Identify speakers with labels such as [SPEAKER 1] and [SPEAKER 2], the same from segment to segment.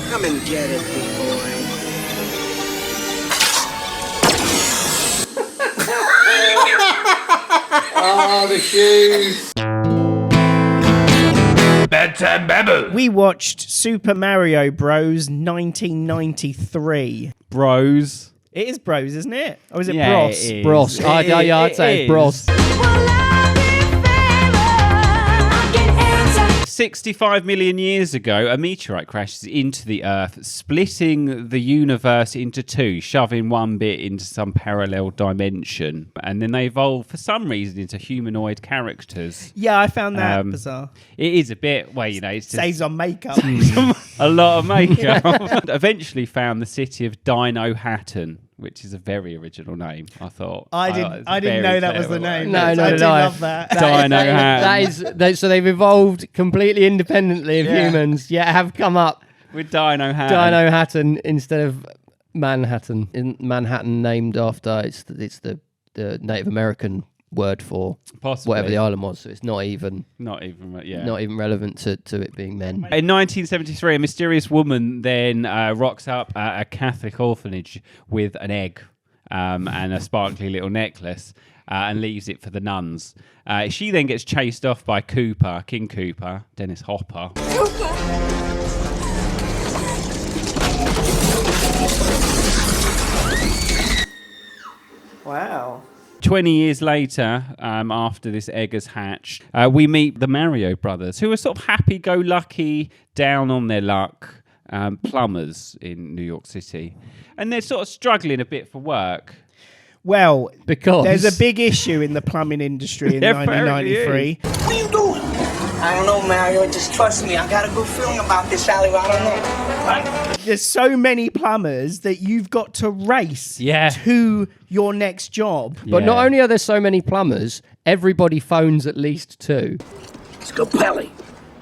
[SPEAKER 1] Come and get it, big boy.
[SPEAKER 2] Oh, the shoes.
[SPEAKER 3] Bedtime babble.
[SPEAKER 4] We watched Super Mario Bros. 1993.
[SPEAKER 3] Bros.
[SPEAKER 4] It is Bros, isn't it? Or is it
[SPEAKER 3] Yeah,
[SPEAKER 4] Bros?
[SPEAKER 3] it is.
[SPEAKER 2] Bros. I'd say it's Bros.
[SPEAKER 3] 65 million years ago, a meteorite crashes into the Earth, splitting the universe into two, shoving one bit into some parallel dimension. And then they evolve, for some reason, into humanoid characters.
[SPEAKER 4] Yeah, I found that bizarre.
[SPEAKER 3] It is a bit, well, you know, it's just
[SPEAKER 4] Saves on makeup.
[SPEAKER 3] a lot of makeup. Eventually found the city of Dino Hatton, which is a very original name, I thought.
[SPEAKER 4] I didn't know that was the name.
[SPEAKER 2] No,
[SPEAKER 4] I did love that.
[SPEAKER 3] Dino Hatton.
[SPEAKER 2] So they've evolved completely independently of humans, yet have come up
[SPEAKER 3] With Dino Hatton.
[SPEAKER 2] Dino Hatton instead of Manhattan. In Manhattan, named after it's the Native American word for
[SPEAKER 3] Possibly.
[SPEAKER 2] whatever the island was. So it's not even relevant to it being men.
[SPEAKER 3] In 1973, a mysterious woman then rocks up at a Catholic orphanage with an egg and a sparkly little necklace and leaves it for the nuns. She then gets chased off by King Cooper, Dennis Hopper.
[SPEAKER 4] Wow.
[SPEAKER 3] 20 years later, after this egg has hatched, we meet the Mario brothers, who are sort of happy-go-lucky, down on their luck plumbers in New York City. And they're sort of struggling a bit for work.
[SPEAKER 4] Well,
[SPEAKER 2] because
[SPEAKER 4] there's a big issue in the plumbing industry in 1993.
[SPEAKER 1] What are you doing? I don't know, Mario. Just trust me. I got a good feeling about this alleyway. I don't know.
[SPEAKER 4] There's so many plumbers that you've got to race to your next job.
[SPEAKER 2] But not only are there so many plumbers, everybody phones at least two.
[SPEAKER 1] Scapelli.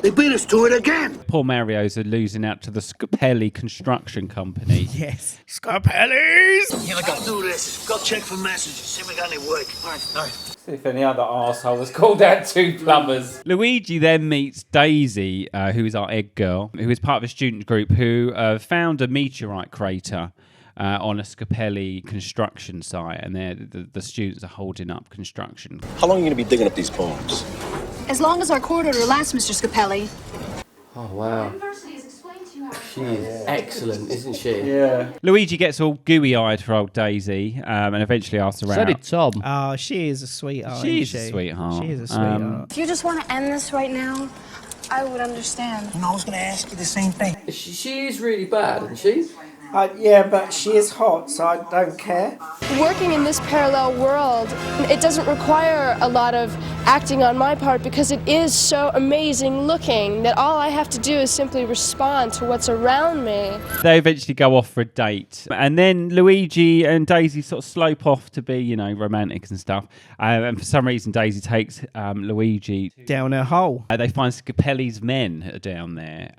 [SPEAKER 1] They beat us to it again.
[SPEAKER 3] Poor Mario's are losing out to the Scapelli Construction Company.
[SPEAKER 4] Yes. Scapellis!
[SPEAKER 1] Here we go. Do this. Go check for messages. See if we got any work. All right.
[SPEAKER 3] See if any other arsehole has called out two plumbers. Luigi then meets Daisy, who is our egg girl, who is part of a student group who found a meteorite crater on a Scapelli construction site, and the students are holding up construction.
[SPEAKER 5] How long are you going to be digging up these poems?
[SPEAKER 6] As long as our court order lasts, Mr. Scapelli.
[SPEAKER 2] Oh, wow. She is excellent, isn't she?
[SPEAKER 3] Yeah. Luigi gets all gooey-eyed for old Daisy and eventually asks her out.
[SPEAKER 2] So did Tom.
[SPEAKER 4] Oh, she is a sweetheart.
[SPEAKER 3] She is a sweetheart.
[SPEAKER 4] She is a sweetheart.
[SPEAKER 6] If you just want to end this right now, I would understand.
[SPEAKER 1] You know, I was going to ask you the same thing.
[SPEAKER 2] She is really bad, isn't she?
[SPEAKER 4] Yeah, but she is hot, so I don't care.
[SPEAKER 7] Working in this parallel world, it doesn't require a lot of acting on my part because it is so amazing looking that all I have to do is simply respond to what's around me.
[SPEAKER 3] They eventually go off for a date, and then Luigi and Daisy sort of slope off to be, you know, romantic and stuff. And for some reason, Daisy takes Luigi
[SPEAKER 4] down her hole.
[SPEAKER 3] They find Scapelli's men down there,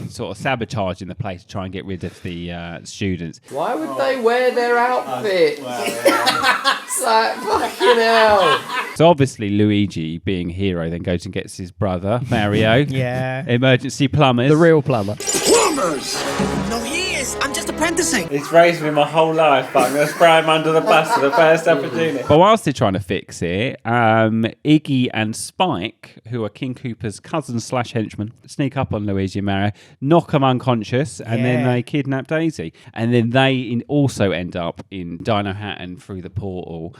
[SPEAKER 3] sort of sabotaging the place to try and get rid of the students.
[SPEAKER 2] Why would they wear their outfits? It's like, fucking hell.
[SPEAKER 3] So obviously Luigi, being a hero, then goes and gets his brother, Mario.
[SPEAKER 4] Yeah.
[SPEAKER 3] Emergency plumbers.
[SPEAKER 2] The real plumber.
[SPEAKER 1] Plumbers! No, he is. I'm just apprenticing.
[SPEAKER 3] He's raised me my whole life, but I'm going to spray him under the bus for the first opportunity. But whilst they're trying to fix it, Iggy and Spike, who are King Cooper's cousins / henchmen, sneak up on Luigi and Mario, knock them unconscious, and then they kidnap Daisy. And then they also end up in Dino Hatton through the portal,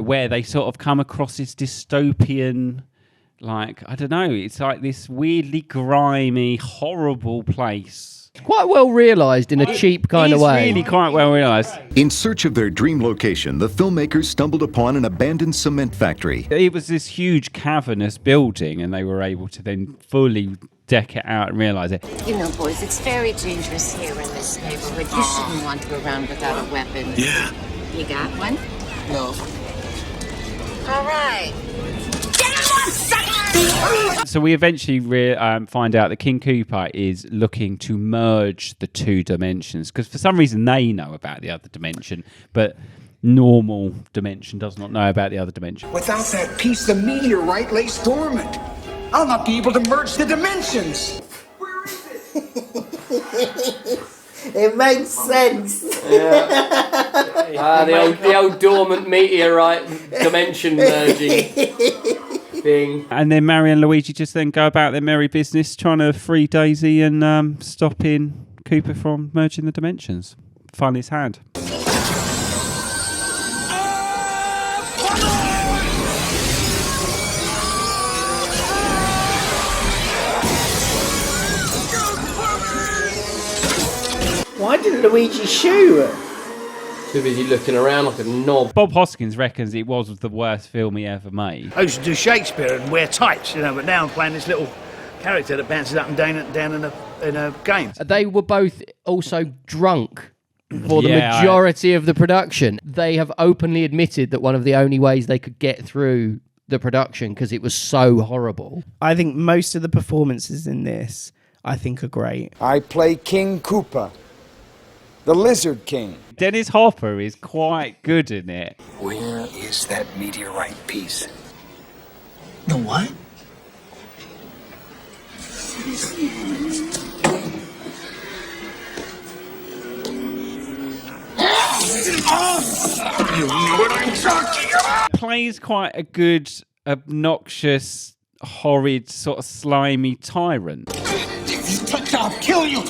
[SPEAKER 3] where they sort of come across this dystopian, like, I don't know, it's like this weirdly grimy, horrible place.
[SPEAKER 2] Quite well realised in a cheap kind of way.
[SPEAKER 3] It's really quite well realised.
[SPEAKER 8] In search of their dream location, the filmmakers stumbled upon an abandoned cement factory.
[SPEAKER 3] It was this huge cavernous building, and they were able to then fully deck it out and realise it.
[SPEAKER 9] You know, boys, it's very dangerous here in this neighborhood. You shouldn't want to go around without a weapon.
[SPEAKER 1] Yeah.
[SPEAKER 9] You got one?
[SPEAKER 1] No.
[SPEAKER 9] All right.
[SPEAKER 3] So we eventually find out that King Cooper is looking to merge the two dimensions, because for some reason they know about the other dimension, but normal dimension does not know about the other dimension.
[SPEAKER 1] Without that piece, the meteorite lays dormant. I'll not be able to merge the dimensions. Where is it?
[SPEAKER 4] It makes sense.
[SPEAKER 2] The old dormant meteorite dimension merging thing.
[SPEAKER 3] And then Mario and Luigi just then go about their merry business trying to free Daisy and stopping Cooper from merging the dimensions. Find his hand.
[SPEAKER 4] Why didn't Luigi shoot?
[SPEAKER 2] Too busy looking around like a knob.
[SPEAKER 3] Bob Hoskins reckons it was the worst film he ever made.
[SPEAKER 10] I used to do Shakespeare and wear tights, but now I'm playing this little character that bounces up and down in a game.
[SPEAKER 2] They were both also drunk for the majority of the production. They have openly admitted that one of the only ways they could get through the production because it was so horrible.
[SPEAKER 4] I think most of the performances in this, I think, are great.
[SPEAKER 11] I play King Koopa, the Lizard King.
[SPEAKER 3] Dennis Hopper is quite good in it.
[SPEAKER 11] Where is that meteorite piece?
[SPEAKER 1] The what?
[SPEAKER 11] You know what I'm talking about?
[SPEAKER 3] Plays quite a good, obnoxious, horrid, sort of slimy tyrant.
[SPEAKER 11] If you touch, I'll kill you.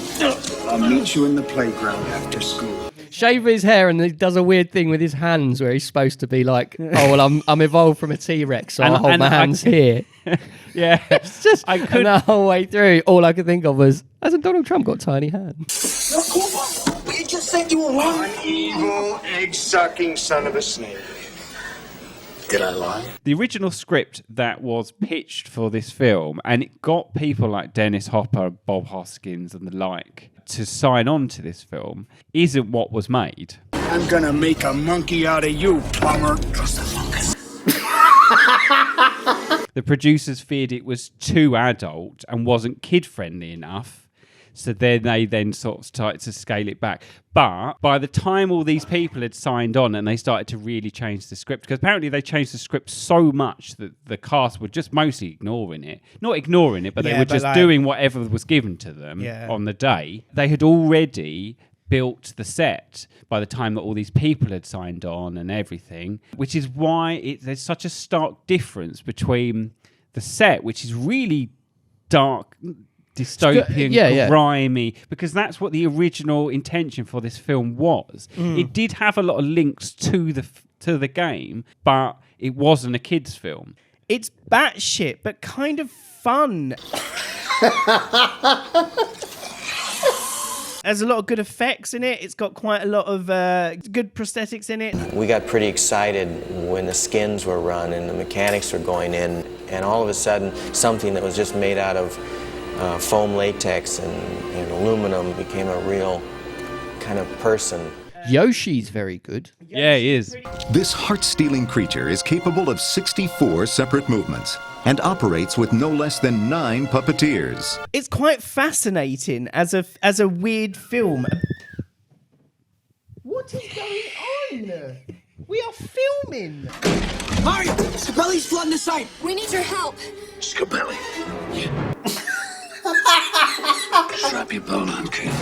[SPEAKER 11] I'll meet you in the playground after school.
[SPEAKER 2] Shave his hair and he does a weird thing with his hands where he's supposed to be like, oh, well, I'm evolved from a T-Rex, so I'll hold my hands here.
[SPEAKER 3] Yeah.
[SPEAKER 2] It's just, and the whole way through, all I could think of was, hasn't Donald Trump got tiny hands?
[SPEAKER 11] No, Koopa, you just said you were wrong. An evil, egg-sucking son of a snake. Did I lie?
[SPEAKER 3] The original script that was pitched for this film, and it got people like Dennis Hopper, Bob Hoskins and the like to sign on to this film, isn't what was made.
[SPEAKER 11] I'm gonna make a monkey out of you, plumber. Trust the fungus.
[SPEAKER 3] The producers feared it was too adult and wasn't kid-friendly enough. So then they sort of started to scale it back. But by the time all these people had signed on and they started to really change the script, because apparently they changed the script so much that the cast were just mostly ignoring it. Not ignoring it, but they were just doing whatever was given to them on the day. They had already built the set by the time that all these people had signed on and everything, which is why there's such a stark difference between the set, which is really dark, dystopian, grimy, because that's what the original intention for this film was. It did have a lot of links to the game, but it wasn't a kids' film.
[SPEAKER 4] It's batshit, but kind of fun. There's a lot of good effects in it. It's got quite a lot of good prosthetics in it.
[SPEAKER 12] We got pretty excited when the skins were run and the mechanics were going in, and all of a sudden something that was just made out of foam latex and aluminum became a real kind of person.
[SPEAKER 2] Yoshi's very good.
[SPEAKER 3] Yeah, he is.
[SPEAKER 8] This heart-stealing creature is capable of 64 separate movements and operates with no less than 9 puppeteers.
[SPEAKER 4] It's quite fascinating as a weird film. What is going on? We are filming.
[SPEAKER 1] Mario, Scabelli's flooding the site.
[SPEAKER 6] We need your help.
[SPEAKER 11] Scabelli. Strap your boat on, kid.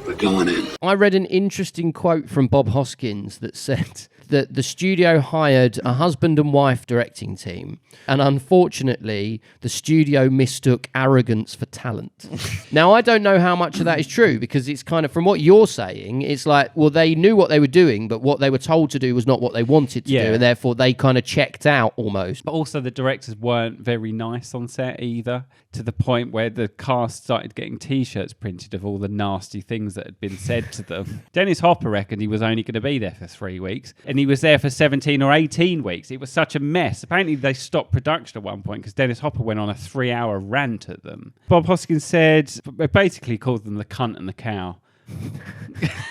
[SPEAKER 11] We're going in.
[SPEAKER 2] I read an interesting quote from Bob Hoskins that said that the studio hired a husband and wife directing team, and unfortunately, the studio mistook arrogance for talent. Now, I don't know how much of that is true, because it's kind of, from what you're saying, it's like, well, they knew what they were doing, but what they were told to do was not what they wanted to do, and therefore they kind of checked out almost.
[SPEAKER 3] But also the directors weren't very nice on set either, to the point where the cast started getting T-shirts printed of all the nasty things that had been said to them. Dennis Hopper reckoned he was only going to be there for 3 weeks, and he was there for 17 or 18 weeks. It was such a mess. Apparently they stopped production at one point because Dennis Hopper went on a 3-hour rant at them. Bob Hoskins said, basically called them the cunt and the cow.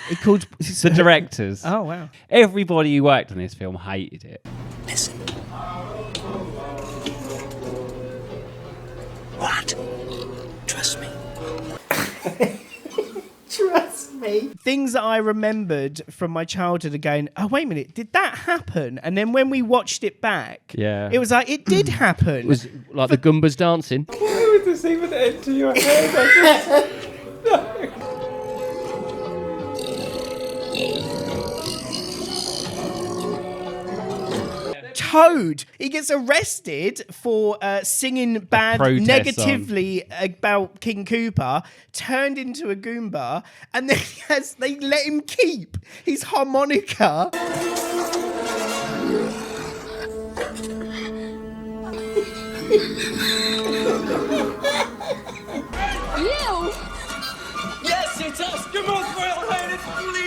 [SPEAKER 4] He called
[SPEAKER 3] the directors.
[SPEAKER 4] Oh, wow.
[SPEAKER 3] Everybody who worked on this film hated it.
[SPEAKER 1] Listen. What? Trust me.
[SPEAKER 4] Trust me. Things that I remembered from my childhood are going, oh, wait a minute, did that happen? And then when we watched it back, it was like, it did happen.
[SPEAKER 2] It was like the Goombas dancing.
[SPEAKER 3] Why would this even enter your head?
[SPEAKER 4] Toad. He gets arrested for singing bad negatively about King Koopa, turned into a Goomba, and then they let him keep his harmonica.
[SPEAKER 13] You?
[SPEAKER 1] Yes, it's us, your most royal highness, please.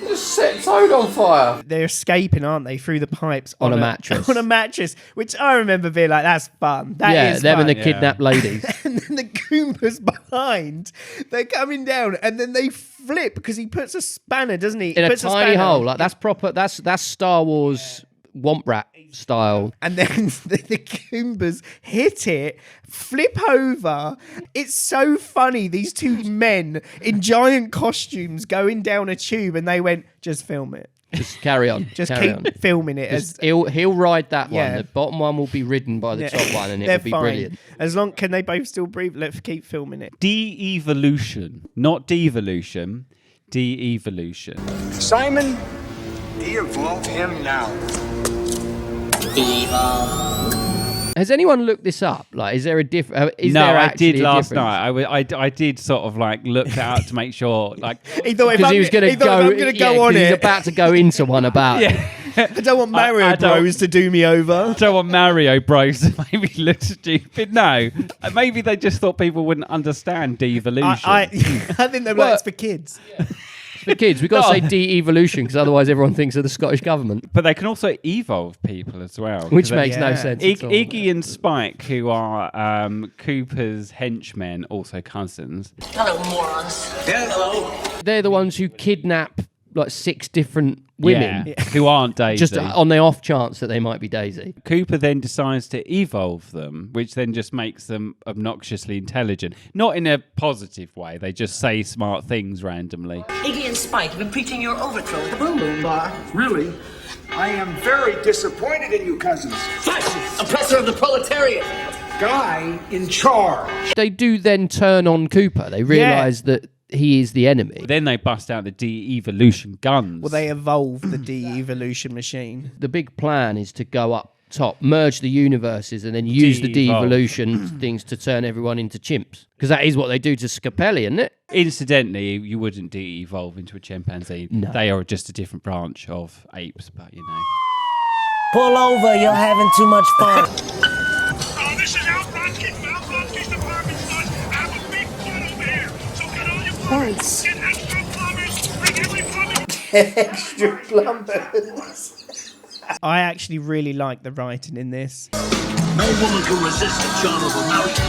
[SPEAKER 2] Just set Toad on fire.
[SPEAKER 4] They're escaping, aren't they, through the pipes
[SPEAKER 2] on a mattress.
[SPEAKER 4] On a mattress, which I remember being like, that's fun. That is
[SPEAKER 2] them
[SPEAKER 4] fun.
[SPEAKER 2] and the kidnapped ladies.
[SPEAKER 4] And then the Goombas behind, they're coming down, and then they flip because he puts a spanner, doesn't he?
[SPEAKER 2] In a tiny hole. Like that's proper. That's Star Wars Womp Rat style.
[SPEAKER 4] And then the Goombas hit it, flip over. It's so funny. These two men in giant costumes going down a tube, and they went, just film it.
[SPEAKER 2] Just carry on.
[SPEAKER 4] Just
[SPEAKER 2] carry
[SPEAKER 4] keep
[SPEAKER 2] on.
[SPEAKER 4] filming it.
[SPEAKER 2] He'll ride that one.
[SPEAKER 4] Yeah.
[SPEAKER 2] The bottom one will be ridden by the top one, and it'll be
[SPEAKER 4] fine.
[SPEAKER 2] brilliant.
[SPEAKER 4] As long can they both still breathe? Let's keep filming it.
[SPEAKER 3] De-evolution, not devolution. De-evolution.
[SPEAKER 11] Simon, de-evolve him now.
[SPEAKER 2] Has anyone looked this up? Like, is there a difference?
[SPEAKER 3] No, I did last night. I did sort of like look it out to make sure, like,
[SPEAKER 4] he thought
[SPEAKER 2] because he was going to go
[SPEAKER 4] on it.
[SPEAKER 2] He's about to go into one about.
[SPEAKER 3] Yeah.
[SPEAKER 4] I don't want Mario Bros to do me over.
[SPEAKER 3] I don't want Mario Bros to make me look stupid. No, maybe they just thought people wouldn't understand devolution.
[SPEAKER 4] I think they're like, it's for kids.
[SPEAKER 2] Yeah. For kids, we've got to say de-evolution because otherwise everyone thinks of the Scottish government.
[SPEAKER 3] But they can also evolve people as well.
[SPEAKER 2] Which makes no sense at all.
[SPEAKER 3] Iggy and Spike, who are Cooper's henchmen, also cousins.
[SPEAKER 1] Hello, morons. Hello.
[SPEAKER 2] They're the ones who kidnap like 6 different women
[SPEAKER 3] who aren't Daisy.
[SPEAKER 2] Just on the off chance that they might be Daisy.
[SPEAKER 3] Cooper then decides to evolve them, which then just makes them obnoxiously intelligent. Not in a positive way. They just say smart things randomly.
[SPEAKER 1] Iggy and Spike have been preaching your overthrow of the Boom Boom Bar.
[SPEAKER 11] Really? I am very disappointed in you, cousins.
[SPEAKER 1] Fascist, oppressor of the proletariat.
[SPEAKER 11] Guy in charge.
[SPEAKER 2] They do then turn on Cooper. They realise that he is the enemy.
[SPEAKER 3] Then they bust out the de-evolution guns.
[SPEAKER 4] Well, they evolve the de-evolution machine.
[SPEAKER 2] The big plan is to go up top, merge the universes, and then use the de-evolution things to turn everyone into chimps. Because that is what they do to Scapelli, isn't it?
[SPEAKER 3] Incidentally, you wouldn't de-evolve into a chimpanzee.
[SPEAKER 2] No.
[SPEAKER 3] They are just a different branch of apes, but you know.
[SPEAKER 14] Pull over, you're having too much fun.
[SPEAKER 11] Oh, this is Outbroad's department store. I have a big fun over here. So get all your plumbers. Get extra plumbers. Bring every plumber.
[SPEAKER 4] Extra plumbers. I actually really like the writing in this.
[SPEAKER 11] No woman can resist the charm of a marriage.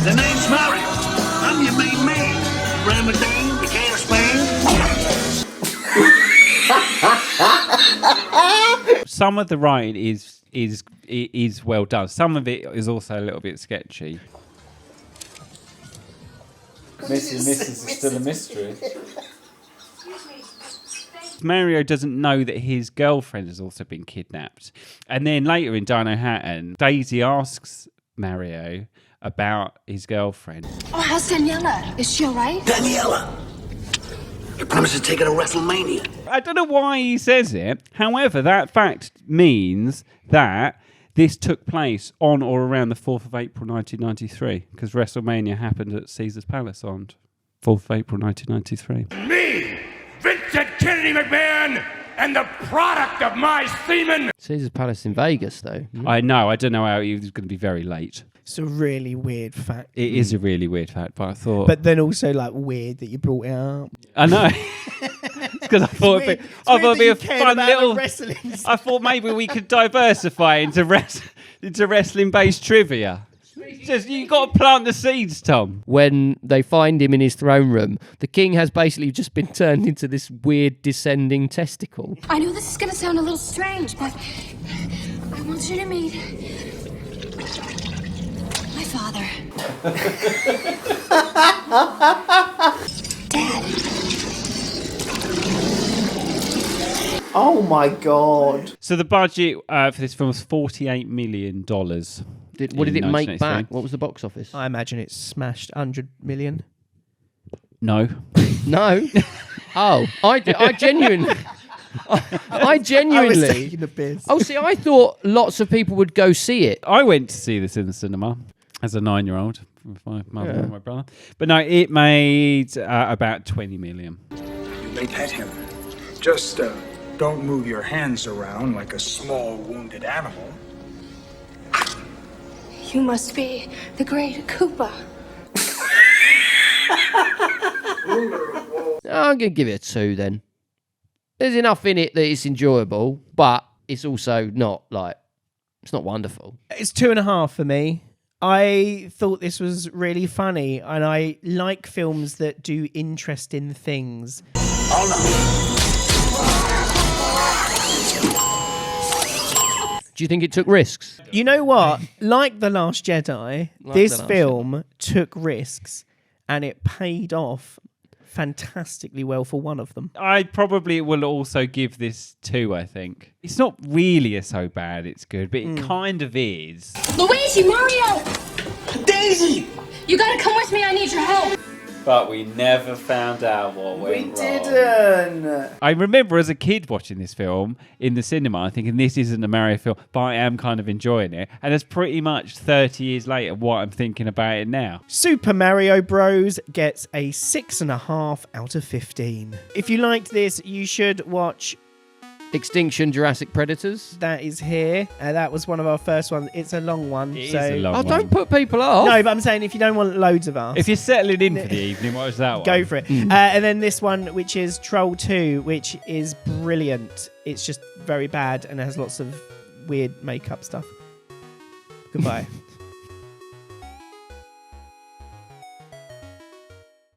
[SPEAKER 11] The name's Mary. I'm your main man. Ramadan, the king of Spain.
[SPEAKER 3] Some of the writing is well done. Some of it is also a little bit sketchy. Mrs. is still a mystery. Mario doesn't know that his girlfriend has also been kidnapped. And then later in Dino Hatton, Daisy asks Mario about his girlfriend.
[SPEAKER 6] Oh, how's Daniela? Is she all right?
[SPEAKER 11] Daniela. Your promise to take her to WrestleMania.
[SPEAKER 3] I don't know why he says it. However, that fact means that this took place on or around the 4th of April 1993, because WrestleMania happened at Caesar's Palace on 4th of April 1993.
[SPEAKER 11] Me, Vincent Kennedy McMahon, and the product of my semen.
[SPEAKER 2] Caesar's Palace in Vegas, though.
[SPEAKER 3] I know. I don't know how he was going to be very late.
[SPEAKER 4] It's a really weird fact.
[SPEAKER 3] It is a really weird fact, but I thought...
[SPEAKER 4] But then also, like, weird that you brought it up.
[SPEAKER 3] I know. It's because I thought it'd be a fun little... I thought maybe we could diversify into wrestling-based trivia. Just, you got to plant the seeds, Tom.
[SPEAKER 2] When they find him in his throne room, the king has basically just been turned into this weird descending testicle.
[SPEAKER 6] I know this is going to sound a little strange, but I want you to meet my father. Dad.
[SPEAKER 4] Oh my God.
[SPEAKER 3] So the budget for this film was $48 million.
[SPEAKER 2] What did it make
[SPEAKER 3] 1983.
[SPEAKER 2] back? What was the box office?
[SPEAKER 4] I imagine it smashed 100 million.
[SPEAKER 3] No.
[SPEAKER 2] No. Oh, I genuinely. I
[SPEAKER 4] was
[SPEAKER 2] genuinely.
[SPEAKER 4] taking the piss.
[SPEAKER 2] Oh, see, I thought lots of people would go see it.
[SPEAKER 3] I went to see this in the cinema as a 9-year-old with my mother and my brother. But no, it made about 20 million.
[SPEAKER 13] You may pet him. Just don't move your hands around like a small wounded animal.
[SPEAKER 6] You must be the great Koopa.
[SPEAKER 2] I'm going to give it a 2 then. There's enough in it that it's enjoyable, but it's also not it's not wonderful.
[SPEAKER 4] It's 2.5 for me. I thought this was really funny, and I like films that do interesting things.
[SPEAKER 2] Do you think it took risks?
[SPEAKER 4] You know what? Like The Last Jedi, this film took risks, and it paid off fantastically well for one of them.
[SPEAKER 3] I probably will also give this 2, I think. It's not really so bad, it's good, but it kind of is.
[SPEAKER 6] Luigi, Mario! Daisy! You gotta come with me, I need your help.
[SPEAKER 3] But we never found out what went wrong.
[SPEAKER 4] Didn't.
[SPEAKER 3] I remember as a kid watching this film in the cinema thinking this isn't a Mario film, but I am kind of enjoying it. And it's pretty much 30 years later what I'm thinking about it now.
[SPEAKER 4] Super Mario Bros. Gets a 6.5 out of 15. If you liked this, you should watch
[SPEAKER 2] Extinction Jurassic Predators.
[SPEAKER 4] That is here. That was one of our first ones. It's a long one.
[SPEAKER 3] It is a long one.
[SPEAKER 2] Don't put people off.
[SPEAKER 4] No, but I'm saying if you don't want loads of us.
[SPEAKER 3] If you're settling in for the evening, what was that one?
[SPEAKER 4] Go for it. And then this one, which is Troll 2, which is brilliant. It's just very bad and it has lots of weird makeup stuff. Goodbye.